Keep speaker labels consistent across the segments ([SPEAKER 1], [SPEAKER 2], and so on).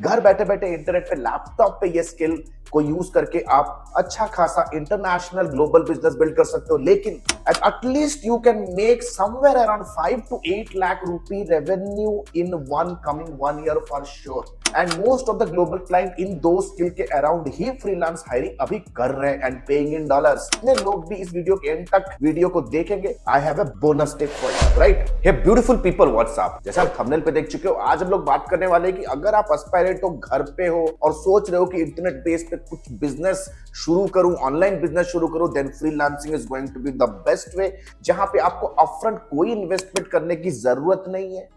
[SPEAKER 1] घर बैठे बैठे इंटरनेट पे लैपटॉप पे ये स्किल को यूज करके आप अच्छा खासा इंटरनेशनल ग्लोबल बिजनेस बिल्ड कर सकते हो, लेकिन at least you can make somewhere around 5 to 8 lakh rupee revenue in one coming 1 year for sure. And most of the global client in दो स्किल के अराउंड ही फ्रीलांस हायरिंग अभी कर रहे हैं एंड पेइंग इन डॉलर्स। इतने लोग भी इस वीडियो के एंड तक वीडियो को देखेंगे, I have a bonus tip for you, right? Hey beautiful people, what's up? जैसा आप थंबनेल पे देख चुके हो, आज हम लोग बात करने वाले हैं कि अगर आप एस्पायरेट हो, घर पे हो और सोच रहे हो कि इंटरनेट बेस पे कुछ बिजनेस शुरू करूं, ऑनलाइन बिजनेस शुरू करूं, then freelancing is going to be the best way, जहां पे आपको अपफ्रंट कोई इन्वेस्टमेंट करने की जरूरत नहीं है,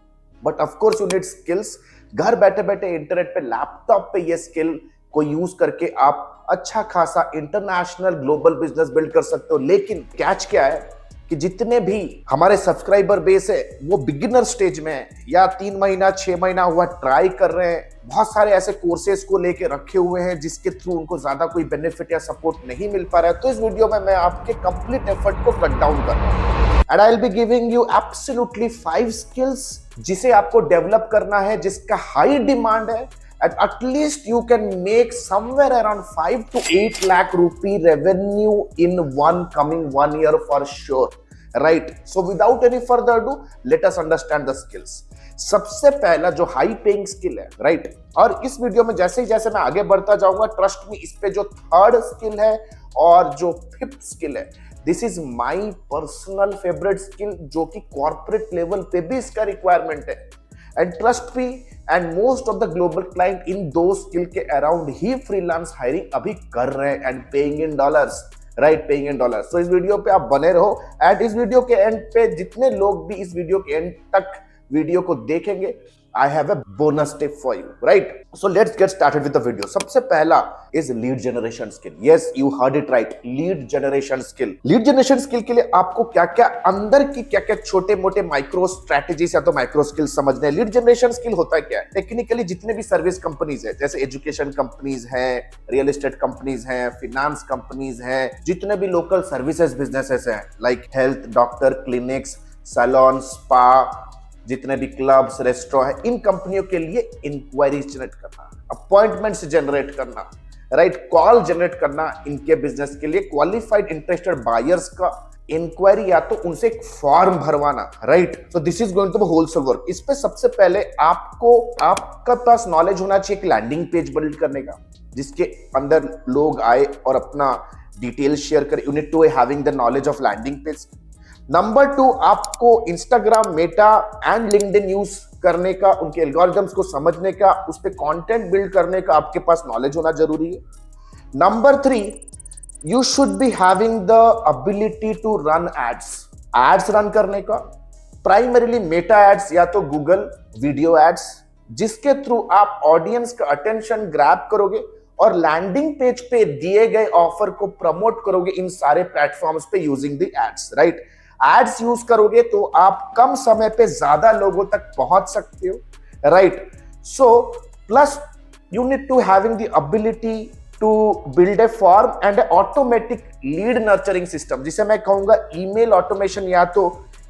[SPEAKER 1] but of course you need skills. घर बैठे बैठे इंटरनेट पे लैपटॉप पे ये स्किल को यूज करके आप अच्छा खासा इंटरनेशनल ग्लोबल बिजनेस बिल्ड कर सकते हो। लेकिन कैच क्या है कि जितने भी हमारे सब्सक्राइबर बेस है वो बिगिनर स्टेज में है या 3 महीना 6 महीना हुआ ट्राई कर रहे हैं, बहुत सारे ऐसे कोर्सेज को लेके रखे हुए हैं जिसके थ्रू उनको ज्यादा कोई बेनिफिट या सपोर्ट नहीं मिल पा रहा है। तो इस वीडियो में मैं आपके कंप्लीट एफर्ट को कट डाउन कर रहा हूं and I will be giving you absolutely 5 skills जिसे आपको डेवलप करना है, जिसका हाई डिमांड है, and at least you can make somewhere around 5 to 8 lakh rupee revenue in one coming 1 year for sure, right? So without any further ado, let us understand the skills. सबसे पहला जो high paying skill है, right? और इस video में जैसे मैं आगे बढ़ता जाऊंगा, ट्रस्ट मी, इस पे जो थर्ड स्किल है और जो फिफ्थ स्किल है, this is my personal favourite skill, जो कि कॉर्पोरेट लेवल पे भी इसका रिक्वायरमेंट है। And trust me, and most of the global client in दो स्किल के अराउंड ही फ्रीलांस हायरिंग अभी कर रहे हैं and paying in dollars, right? Paying in dollars. तो इस वीडियो पे आप बने रहो एंड इस वीडियो के एंड पे जितने लोग भी इस वीडियो के एंड तक वीडियो को देखेंगे, I have a bonus tip for you, right? So let's get started with the video. सबसे पहला is lead generation skill. Yes, you heard it right. Lead generation skill. Lead generation skill के लिए आपको क्या-क्या अंदर की क्या-क्या छोटे-मोटे माइक्रो स्ट्रेटेजीज या तो माइक्रो स्किल्स समझने हैं। लीड जनरेशन स्किल होता है क्या है? टेक्निकली जितने भी सर्विस कंपनीज है, जैसे एजुकेशन कंपनीज हैं, रियल एस्टेट कंपनीज हैं, फिनेंस कंपनीज हैं, जितने भी लोकल सर्विसेज बिजनेसेस हैं, like health, doctor, clinics, salon, spa, जितने भी क्लब्स, रेस्टोरेंट है, इन कंपनियों के लिए इंक्वायरीज जनरेट करना, अपॉइंटमेंट्स जनरेट करना, राइट? कॉल जनरेट करना इनके बिजनेस के लिए, क्वालिफाइड इंटरेस्टेड बायर्स का इंक्वायरी या तो उनसे एक फॉर्म भरवाना, right? So this is going to be wholesale work. इस पे सबसे पहले आपका पास नॉलेज होना चाहिए एक लैंडिंग पेज बिल्ड करने का, जिसके अंदर लोग आए और अपना डिटेल शेयर करें। You need to having the knowledge of landing page. Number 2, आपको Instagram, Meta and LinkedIn use करने का, उनके एल्गोरिथम्स को समझने का, उस पे कंटेंट बिल्ड करने का आपके पास नॉलेज होना जरूरी है। Number 3, you should be having the ability to run ads run करने का, प्राइमरीली मेटा एड्स या तो गूगल वीडियो एड्स, जिसके थ्रू आप ऑडियंस का अटेंशन ग्रैब करोगे और लैंडिंग पेज पे दिए गए ऑफर को प्रमोट करोगे इन सारे प्लेटफॉर्म्स पे using the ads, right? Ads use करोगे तो आप कम समय पे ज्यादा लोगों तक पहुंच सकते हो, right? So plus you need to having the ability to build a form and a automatic lead nurturing system, जिसे मैं कहूंगा ईमेल ऑटोमेशन या तो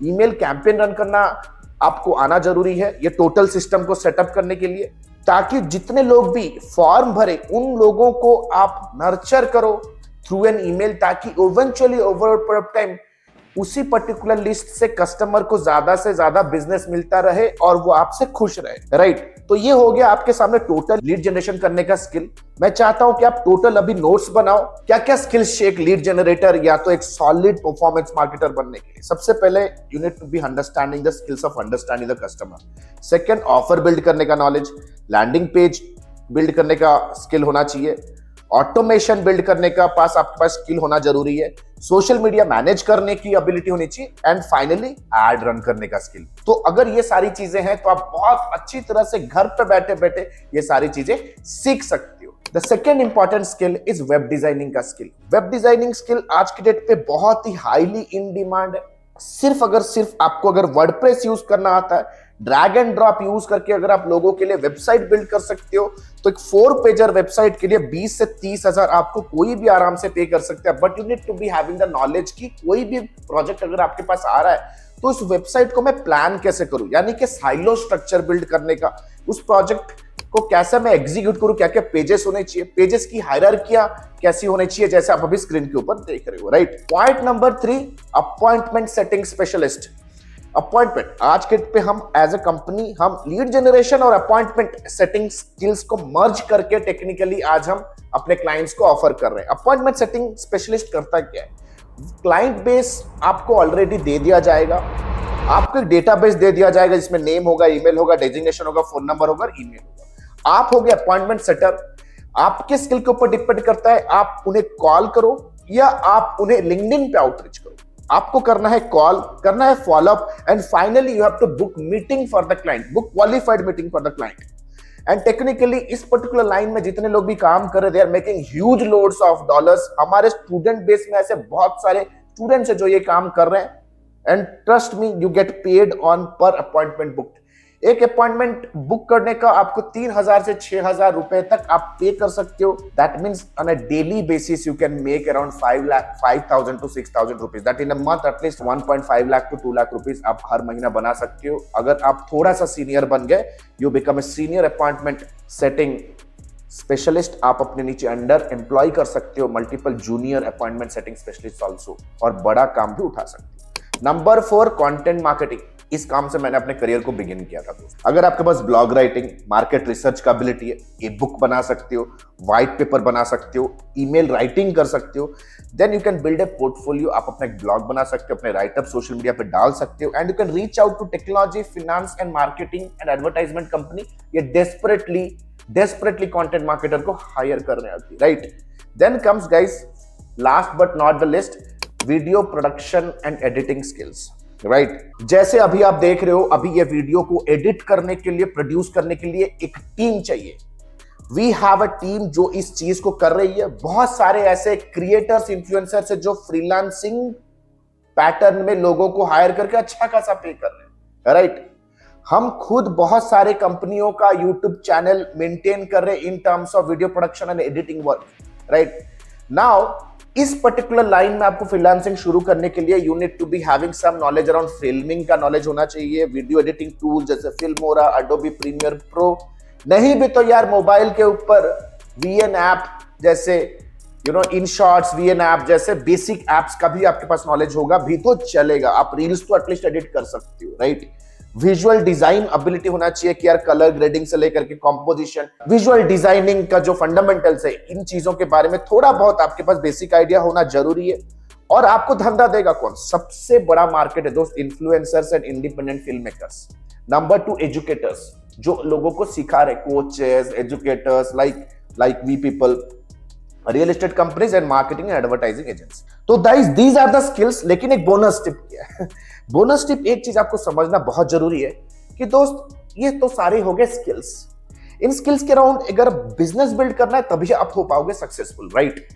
[SPEAKER 1] ईमेल कैंपेन रन करना आपको आना जरूरी है, ये टोटल सिस्टम को सेटअप करने के लिए, ताकि जितने लोग भी फॉर्म भरे उन लोगों को आप नर्चर करो थ्रू एन ईमेल, ताकि इवेंचुअली ओवर टाइम उसी पर्टिकुलर लिस्ट से कस्टमर को ज्यादा से ज्यादा बिजनेस मिलता रहे और वो आपसे खुश रहे, राइट? तो ये हो गया आपके सामने टोटल लीड जनरेशन करने का स्किल। मैं चाहता हूं कि आप टोटल अभी नोट्स बनाओ, क्या क्या स्किल्स चाहिए एक लीड जनरेटर या तो एक सॉलिड परफॉर्मेंस मार्केटर बनने के लिए। सबसे पहले you need to be understanding the skills of understanding the customer. Second, offer build करने का नॉलेज, लैंडिंग पेज बिल्ड करने का स्किल होना चाहिए, ऑटोमेशन बिल्ड करने का आपके पास स्किल होना जरूरी है, सोशल मीडिया मैनेज करने की एबिलिटी होनी चाहिए, एंड फाइनली एड रन करने का स्किल। तो अगर ये सारी चीजें हैं तो आप बहुत अच्छी तरह से घर पे बैठे बैठे ये सारी चीजें सीख सकते हो। The second important skill is web designing का स्किल। वेब डिजाइनिंग स्किल आज की डेट पे बहुत ही हाईली इन डिमांड है। सिर्फ आपको अगर वर्डप्रेस यूज करना आता है, ड्रैग एंड ड्रॉप यूज करके अगर आप लोगों के लिए वेबसाइट बिल्ड कर सकते हो, तो एक 4 पेजर वेबसाइट के लिए 20 से 30 हजार आपको कोई भी आराम से पे कर सकते हैं। But you need to be having the knowledge कि कोई भी प्रोजेक्ट अगर आपके पास आ रहा है तो उस वेबसाइट को मैं प्लान कैसे करूं, यानी कि साइलो स्ट्रक्चर बिल्ड करने का, उस प्रोजेक्ट को कैसे मैं एग्जीक्यूट करूं, क्या क्या पेजेस होने चाहिए, पेजेस की हायरार्कियां कैसी होनी चाहिए, जैसे आप अभी स्क्रीन के ऊपर देख रहे हो, right. Point number 3, appointment setting specialist. Appointment, आज के पे हम एज अ कंपनी हम लीड जनरेशन और अपॉइंटमेंट सेटिंग स्किल्स को मर्ज करके टेक्निकली आज हम अपने क्लाइंट्स को ऑफर कर रहे हैं। अपॉइंटमेंट सेटिंग स्पेशलिस्ट करता क्या है, क्लाइंट बेस आपको ऑलरेडी दे दिया जाएगा, आपको एक डेटाबेस दे दिया जाएगा जिसमें नेम होगा, ईमेल होगा, डेजिग्नेशन होगा, फोन नंबर होगा, ईमेल होगा। आप हो गए अपॉइंटमेंट सेटर। आपके स्किल के ऊपर डिपेंड करता है आप उन्हें कॉल करो या आप उन्हें लिंक्डइन पे आउटरीच करो। आपको करना है कॉल, करना है follow up, and finally you have to book meeting for the client, book qualified meeting for the client. And technically इस पर्टिकुलर लाइन में जितने लोग भी काम कर रहे हैं, they are making huge loads of dollars. हमारे स्टूडेंट बेस में ऐसे बहुत सारे स्टूडेंट्स हैं जो ये काम कर रहे हैं, and trust me you get paid on पर अपॉइंटमेंट बुक्ड। एक अपॉइंटमेंट बुक करने का आपको 3,000 से 6,000 रुपए तक आप पे कर सकते हो। That means on a daily basis you can make around 5,000 to 6,000 rupees. That in a month at least 1.5 lakh to 2 lakh rupees आप हर महीना बना सकते हो। अगर आप थोड़ा सा सीनियर बन गए, you become a senior appointment setting specialist. आप अपने नीचे अंडर एम्प्लॉय कर सकते हो multiple junior appointment setting specialist also, और बड़ा काम भी उठा सकते हो। Number 4, content marketing. इस काम से मैंने अपने करियर को बिगिन किया था दोस्त। अगर आपके पास ब्लॉग राइटिंग, मार्केट रिसर्च का एबिलिटी है, ए बुक बना सकते हो, व्हाइट पेपर बना सकते हो, ईमेल राइटिंग कर सकते हो, then you can build a portfolio. आप अपना एक ब्लॉग बना सकते हो, अपने राइटअप सोशल मीडिया पे डाल सकते हो, and you can reach out to technology, finance and marketing and advertisement company. ये डेस्परेटली कंटेंट मार्केटर को हायर कर रहे हैं, right. Then comes guys last but not the list, video production and editing skills, right. जैसे अभी आप देख रहे हो, अभी ये वीडियो को एडिट करने के लिए, प्रोड्यूस करने के लिए एक टीम चाहिए। वी हैव अ टीम जो इस चीज को कर रही है। बहुत सारे ऐसे क्रिएटर्स, इन्फ्लुएंसर्स है जो फ्रीलांसिंग पैटर्न में लोगों को हायर करके अच्छा खासा पे कर रहे हैं, राइट। हम खुद बहुत सारे कंपनियों का यूट्यूब चैनल मेंटेन कर रहे हैं in terms of video production and editing work, right. Now इस पर्टिकुलर लाइन में आपको फ्रीलांसिंग शुरू करने के लिए you need to be having some knowledge around filming का नॉलेज होना चाहिए, वीडियो एडिटिंग टूल जैसे फिल्मोरा, एडोबी प्रीमियर प्रो। नहीं भी तो यार मोबाइल के ऊपर वीएन ऐप जैसे इन शॉर्ट्स, वीएन ऐप जैसे बेसिक एप्स का भी आपके पास नॉलेज होगा भी तो चलेगा। आप रील्स तो एटलीस्ट एडिट कर सकते हो, राइट। विजुअल डिजाइन एबिलिटी होना चाहिए कि यार कलर ग्रेडिंग से लेकर के कॉम्पोजिशन, विजुअल डिजाइनिंग का जो फंडामेंटल्स है, इन चीजों के बारे में थोड़ा बहुत आपके पास बेसिक आइडिया होना जरूरी है। और आपको धंधा देगा कौन? सबसे बड़ा मार्केट है दोस्त, influencers and independent film makers. Number 2, educators, जो लोगों को सिखा रहे, coaches, educators like we people, real estate companies and marketing and advertising agents. तो दीज आर द स्किल्स। लेकिन एक बोनस टिप क्या है? बोनस टिप, एक चीज आपको समझना बहुत जरूरी है कि दोस्त ये तो सारे हो गए स्किल्स। इन स्किल्स के अराउंड अगर बिजनेस बिल्ड करना है तभी आप हो पाओगे सक्सेसफुल, राइट।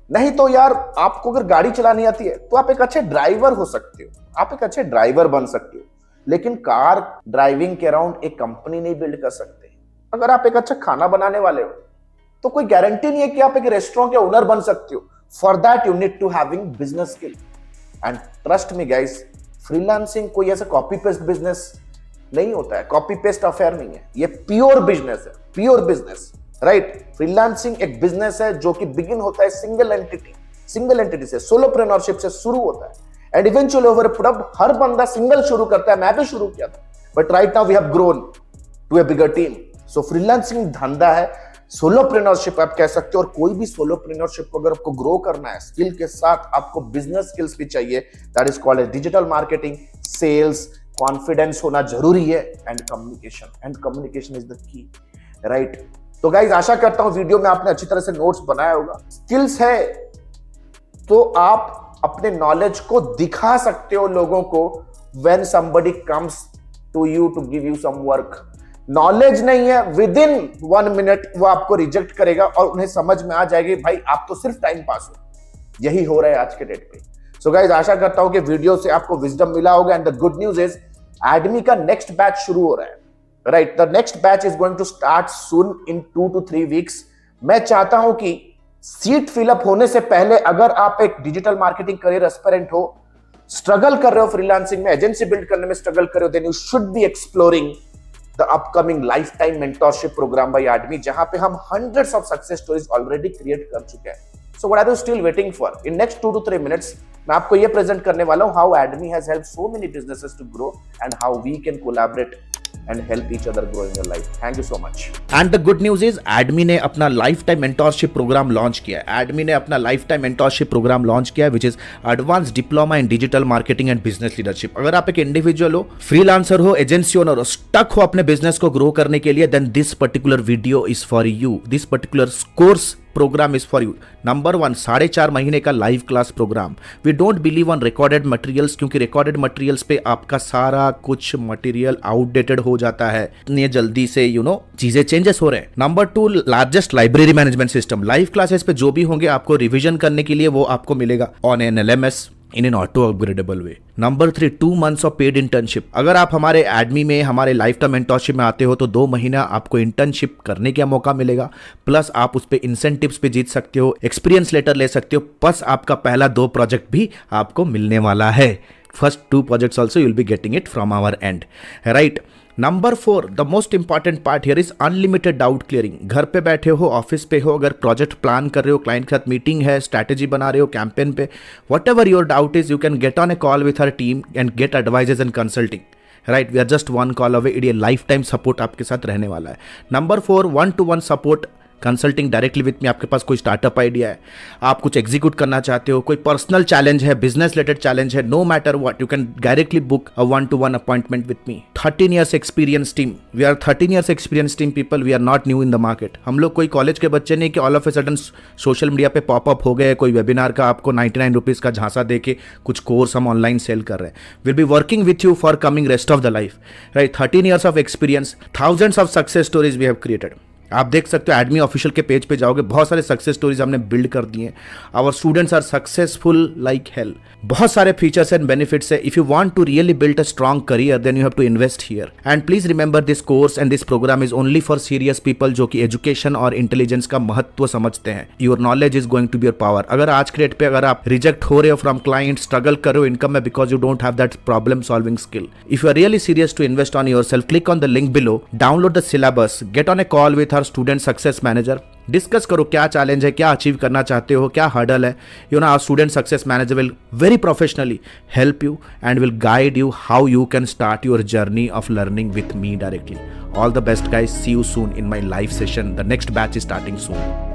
[SPEAKER 1] नहीं तो यार आपको अगर गाड़ी चलानी आती है तो आप एक अच्छे ड्राइवर हो सकते हो, आप एक अच्छे ड्राइवर बन सकते हो, लेकिन कार ड्राइविंग के अराउंड एक कंपनी नहीं बिल्ड कर सकते। अगर आप एक अच्छा खाना बनाने वाले हो तो कोई गारंटी नहीं है कि आप एक रेस्टोरेंट के ओनर बन सकते हो। For that you need to having business skill. And trust me guys, freelancing कोई ऐसा कॉपी पेस्ट बिजनेस नहीं होता है, कॉपी पेस्ट अफेयर नहीं है, ये प्योर बिजनेस है, प्योर बिजनेस, राइट। फ्रीलांसिंग एक बिजनेस है जो कि बिगिन होता है सिंगल एंटिटी से, सोलोप्रेन्योरशिप से शुरू होता है, एंड इवेंचुअली ओवर हर बंदा सिंगल शुरू करता है। मैं भी शुरू किया था, but right now we have grown to a bigger team. So freelancing धंधा है, सोलोप्रेन्योरशिप आप कह सकते हो। और कोई भी सोलोप्रेन्योरशिप को अगर आपको ग्रो करना है, स्किल के साथ आपको बिजनेस स्किल्स भी चाहिए। That is called digital marketing, sales, confidence होना जरूरी है, and communication is the key, right. तो गाइज आशा करता हूं वीडियो में आपने अच्छी तरह से नोट्स बनाया होगा। स्किल्स है तो आप अपने नॉलेज को दिखा सकते हो लोगों को। When somebody comes to you to give you some work, knowledge नहीं है, विद इन 1 मिनट वो आपको रिजेक्ट करेगा और उन्हें समझ में आ जाएगी भाई आप तो सिर्फ टाइम पास हो। यही हो रहा है आज के डेट पे। सो गाइज आशा करता हूं कि वीडियो से आपको विजडम मिला होगा। And the good news is Admi का नेक्स्ट बैच शुरू हो रहा है, right. The next batch is going to start soon in 2 to 3 weeks. मैं चाहता हूं कि सीट फिलअप होने से पहले अगर आप एक डिजिटल मार्केटिंग करियर एस्पिरेंट हो, स्ट्रगल कर रहे हो फ्रीलांसिंग में, एजेंसी बिल्ड करने में स्ट्रगल कर रहे हो, then you should be exploring the upcoming lifetime mentorship programme by Admi, जहां पे हम hundreds of success stories already create कर चुके हैं. So what are you still waiting for? In next 2 to 3 minutes मैं आपको ये प्रेजेंट करने वाला हूं how Admi has helped so many businesses to grow and how we can collaborate and help each other grow in your life. Thank you so much.
[SPEAKER 2] And the good news is ADMI ने अपना lifetime mentorship program launch किया है. ADMI ने अपना lifetime mentorship program launch किया है which is advance diploma in digital marketing and business leadership. अगर आप एक इंडिविजुअल हो, फ्रीलांसर हो, एजेंसी ओनर हो, स्टक हो अपने बिजनेस को ग्रो करने के लिए, then this particular video is for you. This particular course program is for you. Number 1, 4.5 महीने का live class program. We don't believe on recorded materials, क्योंकि रिकॉर्डेड मटेरियल्स पे आपका सारा कुछ मटेरियल आउटडेटेड हो जाता है. इतनी जल्दी से चीजें चेंजेस हो रहे हैं. Number 2, largest library management system. Live classes पे जो भी होंगे आपको रिविजन करने के लिए वो आपको मिलेगा on an LMS in an auto upgradable way. Number 3, 2 months of paid internship. अगर आप हमारे एडमी में हमारे लाइफ टाइम मेंटोरशिप में आते हो तो 2 महीना आपको इंटर्नशिप करने का मौका मिलेगा. प्लस आप उस पर इंसेंटिव्स पे जीत सकते हो, एक्सपीरियंस लेटर ले सकते हो, प्लस आपका पहला 2 प्रोजेक्ट भी आपको मिलने वाला है. First 2 projects also you'll be getting it from our end, right? Number 4, the most important part here is unlimited doubt clearing. घर पे बैठे हो, ऑफिस पे हो, अगर प्रोजेक्ट प्लान कर रहे हो, क्लाइंट के साथ मीटिंग है, स्ट्रैटेजी बना रहे हो कैंपेन पे, whatever your doubt is, you can get on a call with her team and get advices and consulting. Right, we are just 1 call away. ये लाइफ टाइम सपोर्ट आपके साथ रहने वाला है. Number 4, 1-to-1 support, consulting directly with me. आपके पास कोई startup idea है, आप कुछ एग्जीक्यूट करना चाहते हो, कोई पर्सनल चैलेंज है, बिजनेस रिलेटेड चैलेंज है, no matter what, you can directly book a 1-to-1 appointment with me. 13 years experience team. We are 13 years experience team people. We are not new in the market. हम लोग कोई college के बच्चे नहीं कि all of a sudden social media पे pop up हो गए, कोई वेबिनार का आपको 99 रुपीज़ का झांसा दे के कुछ कोर्स हम ऑनलाइन सेल कर रहे हैं. Will be working with you for coming rest of the life. Right, 13 years of experience, thousands of success stories we have created. आप देख सकते हो एडमी ऑफिशियल के पेज पे जाओगे, बहुत सारे सक्सेस स्टोरीज हमने बिल्ड कर दिए. Our students are successful like hell. बहुत सारे फीचर्स एंड बेनिफिट्स है. If you want to really build a strong career then you have to invest here. And please remember this course and this program is only for serious people जो कि education और intelligence का महत्व समझते हैं. Your knowledge is going to be your power. अगर आज के डेट पे अगर आप रिजेक्ट हो रहे हो फ्रॉम क्लाइंट, स्ट्रगल कर रहे हो इनकम में because you don't have that problem solving skill, if you are really serious to invest on your self, click on the link below, download the syllabus, get on a call with our student success manager. Discuss करो क्या challenge है, क्या achieve करना चाहते हो, क्या hurdle है. Our student success manager will very professionally help you and will guide you how you can start your journey of learning with me directly. All the best guys, see you soon in my live session. The next batch is starting soon.